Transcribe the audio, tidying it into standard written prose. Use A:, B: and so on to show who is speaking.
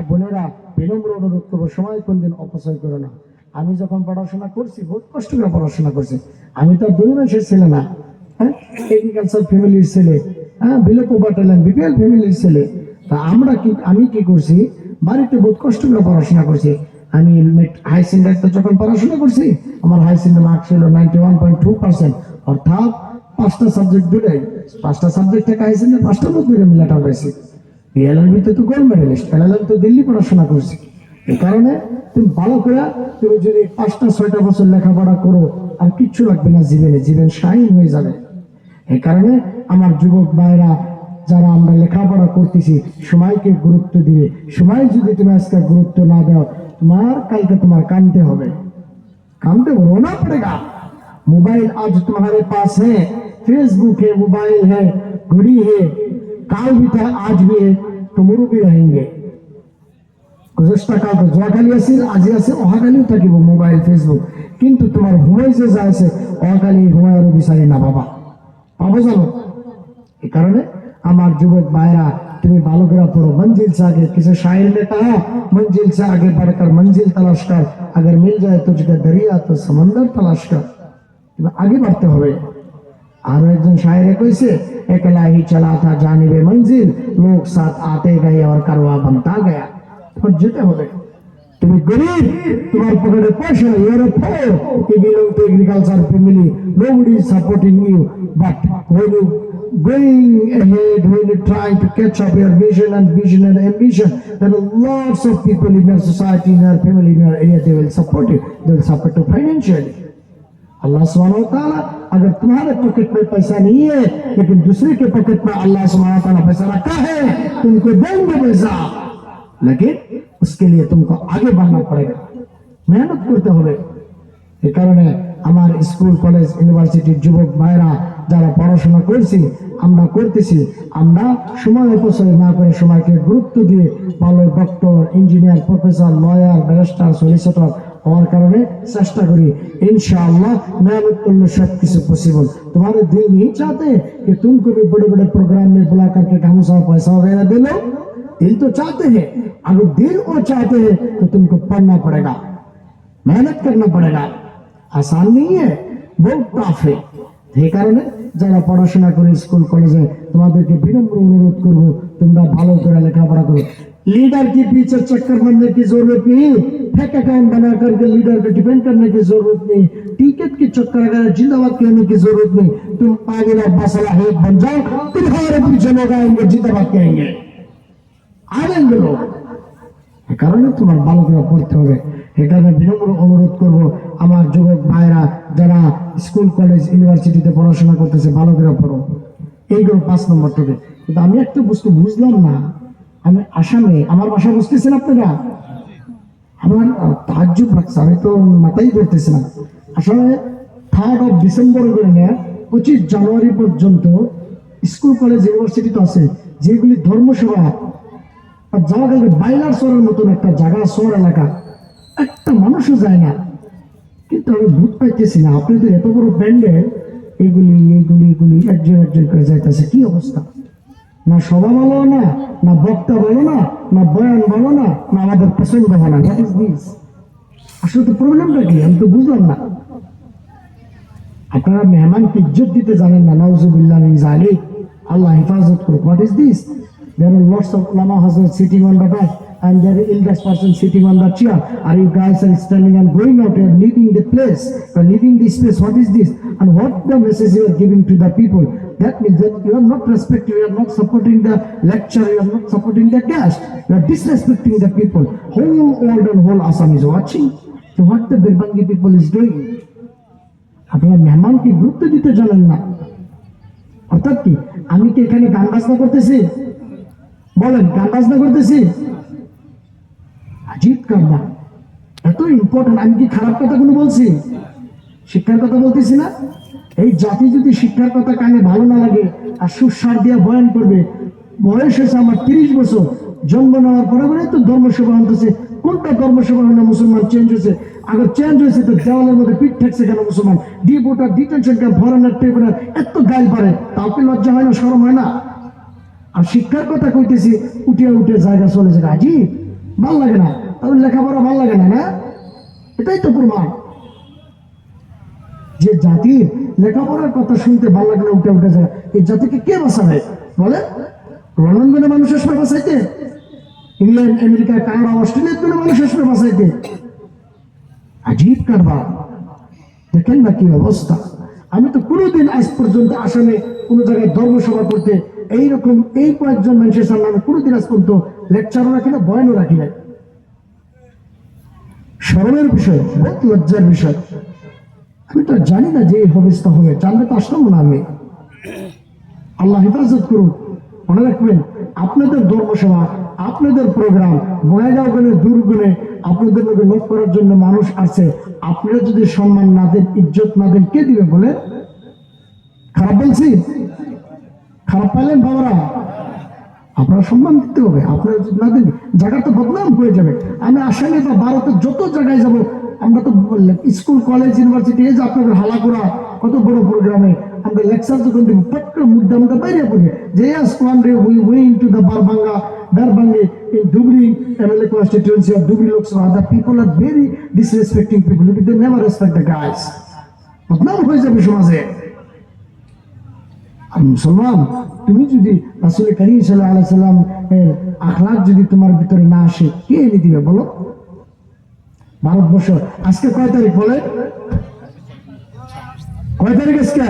A: বোনেরা বিনম্র অনুরোধ করবো, সময় কোনদিন অপচয় করো না। আমি যখন পড়াশোনা করছি বহুত কষ্ট করে পড়াশোনা করছি। আমি তো আর দুর্মেশের ছেলে না, হ্যাঁ, এগ্রিকালচার ফ্যামিলির ছেলে, হ্যাঁ, বিলো ব্যাটালিয়ন বিপিএল ফ্যামিলির ছেলে। তা আমি কি করছি, বাড়িতে বহুত কষ্ট করে পড়াশোনা করছি। আমি হাই সেকেন্ডারিতে যখন পড়াশোনা করছি, আমার হাই সেকেন্ডারি মার্ক ছিল 91.2%, অর্থাৎ 5টা সাবজেক্ট ধরে 5টা সাবজেক্ট থেকে হাই সেকেন্ডারি 5টার মধ্যে লেটার পাইছি। এলএলবিতে তো গোল্ড মেডেলিস্ট, এলএলএম তো দিল্লি পড়াশোনা করছি। এই কারণে তুমি ভালো করে তুমি যদি 5টা 6টা বছর লেখাপড়া করো, আর কিচ্ছু লাগবে না জীবনে, জীবন শাইন হয়ে যাবে। এই কারণে আমার যুবক ভাইরা যারা আমরা লেখাপড়া করতেছি, সময়কে গুরুত্ব দিবে। সময় যদি তুমি আজকে গুরুত্ব না দাও, কালকে তোমার কানতে হবে, कामते रोना पड़ेगा। मोबाइल आज तुम्हारे पास है, फेसबुक है, मोबाइल है, घड़ी है, काल भी था आज भी है, तुमरो भी रहेंगे। गुजश्ता काल तो जोआकाली आसिल আজি আছে অহাকালিও থাকিব মোবাইল ফেসবুক, কিন্তু তোমার ঘুমাই যে যা আছে অহাকালি ঘুমায়ারও বিচারি না বাবা, পাবো জানো। এই কারণে আমার যুবক ভাইরা তুমি ভালো করে পড়ো। मंजिल से आगे, किसी शायर ने कहा मंजिल से आगे बढ़कर मंजिल तलाश कर, अगर मिल जाए तुझको दरिया तो समंदर तलाश कर। तुम्हें आगे बढ़ते হবে। আর একজন শায়েরে কইছে, একলা ही चला था जानिबे मंजिल, लोग साथ आते गए और कारवा बनता गया। তোমার যেতে হবে। তুমি গরিব, তোমার পকেটে পয়সা নেই, you are a poor, you belong to agriculture family, nobody is supporting you, but when you going ahead, when you try to catch up your vision and ambition, there are lots of people in your society, in your family, in your area, they will support you, they will support you financially. अल्लाह सुब्हानहू व तआला अगर तुम्हारे pocket में पैसा नहीं है, लेकिन दूसरे के पॉकेट में अल्लाह सुब्हानहू व तआला पैसा रखा है, तुमको देंगे पैसा, लेकिन उसके लिए तुमको आगे बढ़ना पड़ेगा, मेहनत करते হবে। এই কারণে আমার স্কুল কলেজ ইউনিভার্সিটির যুবক ভাইরা যারা পড়াশোনা করছি, আমরা করতেছি, আমরা সময় অপচয় না করে সময়কে গুরুত্ব দিয়ে ভালো doctor, engineer, professor, lawyer, barrister, solicitor হওয়ার কারণে চেষ্টা করি। इंशाअल्लाह मेहनत करने सब कुछ पॉसिबल। तुम्हारे दिल नहीं चाहते कि तुमको भी बड़े बड़े प्रोग्राम में बुला करके ढंग पैसा वगैरह दे लो, दिल तो चाहते हैं। अगर दिल वो चाहते हैं तो तुमको पढ़ना पड़ेगा, मेहनत करना पड़ेगा, आसान नहीं है, बहुत टफ है। এই কারণে যারা পড়াশোনা করে স্কুল কলেজে, তোমাদেরকে বিনম্র অনুরোধ করব, তোমরা ভালো করে লেখাপড়া করো। लीडर के पीछे चक्कर बनने की जरूरत नहीं, फेक अकाउंट बना करके लीडर पे डिपेंड करने की जरूरत नहीं, टिकट के चक्कर अगर जिंदाबाद कहने की जरूरत नहीं। तुम पागल मसला है बन जाओ, तुम्हारे पीछे लोग आएंगे, जिंदाबाद कहेंगे, आएंगे लोग। কারণে তোমার ভালো করে পড়তে হবে। এখানে বিনম্র অনুরোধ করব, আমার যুবক ভাইরা যারা স্কুল কলেজ ইউনিভার্সিটিতে পড়াশোনা করতেছে, ভালো করে পড়ো। এইগুলো 5 নম্বর টপিক। কিন্তু আমি একটা বস্তু বুঝলাম না, আমি আসামে, আমার ভাষা বুঝতেছেন আপনারা? আমার তাজ্জুব লাগছে, আমি তো মাথায় ধরতেছি না। আসলে 3rd of December করে নিয়ে 25 জানুয়ারি পর্যন্ত স্কুল কলেজ ইউনিভার্সিটি তো আছে, যেগুলি ধর্মসভা আর যাওয়া গেলে বাইলার শহরের মতন একটা জায়গা, শহর এলাকা, একটা মানুষও যায় না। কিন্তু আমি ভূত পাইতেছি না। আপনি তো এত বড় ব্যান্ডে এগুলি একজন করে যাইতেছে, কি অবস্থা? না সভা ভালো না, না বক্তা ভালো না, না বয়ান ভালো না, না আমাদের পছন্দ ভালো না। What is this? আসলে তো প্রবলেমটা কি আমি তো বুঝলাম না। আপনারা মেহমানকে ইজ্জত দিতে জানেন না, নাউজুবিল্লাহ মিন যালিক, আল্লাহ হেফাজত করুক। What is this? There are lots of ulama hazrat sitting on the bed, and there is eldest person sitting on the chair. Are you guys are standing and going out and leaving the place? You are leaving this place. What is this? And what the message you are giving to the people? That means that you are not respecting, you are not supporting the lecture, you are not supporting the guest. You are disrespecting the people. Whole world and whole Assam is watching. So what the Birbangi people is doing? আপনারা মেহমানকে গুরুত্ব দিতে জানেন না। অর্থাৎ কি, আমি কি এখানে গান বাজনা করতেছি? বলেন, গান বাজনা করতেছি? আজিব কারবার, এত ইম্পর্টেন্ট। আমি কি খারাপ কথা কোনো বলছি? শিক্ষার কথা বলতেছি না? এই জাতি যদি শিক্ষার কথা কানে ভালো না লাগে আর সুস্বার দিয়ে বয়ান করবে, বয়স হয়েছে আমার 30 বছর, জন্ম নেওয়ার পরে পরে তো ধর্মসভা আনতেছে। কোনটা ধর্মসভা হলে মুসলমান চেঞ্জ হয়েছে? আগে চেঞ্জ হয়েছে তো দেওয়ালের মধ্যে পিঠ ঠেকছে কেন মুসলমান? ডিপোর্টার, ডিটেনশন ক্যাম্প, ফরেনার, ট্রিবিউনাল, এত গাইল পারে, তাও কি লজ্জা হয় না, শরম হয় না? আর শিক্ষার কথা কইতেছি, উঠে জায়গা চলে যায়। আজি ভাল লাগে না, তাহলে লেখাপড়া ভাল লাগে না, না? এটাই তো প্রমাণ যে জাতির লেখাপড়ার কথা শুনতে ভাল লাগে না, উঠে উঠে যায়, এই জাতিকে কে বাঁচাবে বলে? লন্ডনে মানুষ আসবে বাঁচাইতে, ইংল্যান্ড, আমেরিকা, কানাডা, অস্ট্রেলিয়ার কোনো মানুষ আসবে বাঁচাইতে? আজীব কারবার। দেখেন না কি অবস্থা। আমি তো কোনোদিন আজ পর্যন্ত আসামে কোনো জায়গায় ধর্মসভা করতে এইরকম এই কয়েকজন মানুষের সামনে আমি কোনোদিন আজ পর্যন্ত লেকচারও রাখি না, বয়ানও রাখি না। স্মরণের বিষয়, বহুত লজ্জার বিষয়। আমি তো জানি না যে এই অবস্থা হবে, জানলে তো আসলাম না আমি। আল্লাহ হেফাজত করুন। মনে রাখবেন, আপনাদের ধর্মসভা, আপনাদের প্রোগ্রাম বয়াগাঁও গেলে দূর গেলে আপনাদের লোকে লোক করার জন্য মানুষ আছে। আপনারা যদি সম্মান না দেন, ইজ্জত না দেন, কে দিবে বলে? খারাপ বলছি? খারাপ পাইলেন বাবারা? আপনারা সম্মান দিতে হবে। আপনারা যদি না দেন, জায়গা তো বদনাম হয়ে যাবে। আমি আসামে বা ভারতের যত জায়গায় যাব, আমরা তো স্কুল, কলেজ, ইউনিভার্সিটি, এই যে আপনাদের হালাকুড়া কত বড় প্রোগ্রামে আমরা লেকচার যখন দেবো, পট্ট মুদ্রা আমরা বাইরে পড়বে যে yes one day we went to the Barbangi in Dhubri MLA constituency of Dhubri Lok Sabha. The people are very disrespecting people. They never respect the guys. বদনাম হয়ে যাবে সমাজে। মুসলমান, তুমি যদি রাসূল কারীম সাল্লাল্লাহু আলাইহি সাল্লাম এর আখলাক যদি তোমার ভিতরে না আসে, কে এনে দিবে বলো? ভারতবর্ষ আজকে কয় তারিখ বলে? কয় তারিখ আজকে?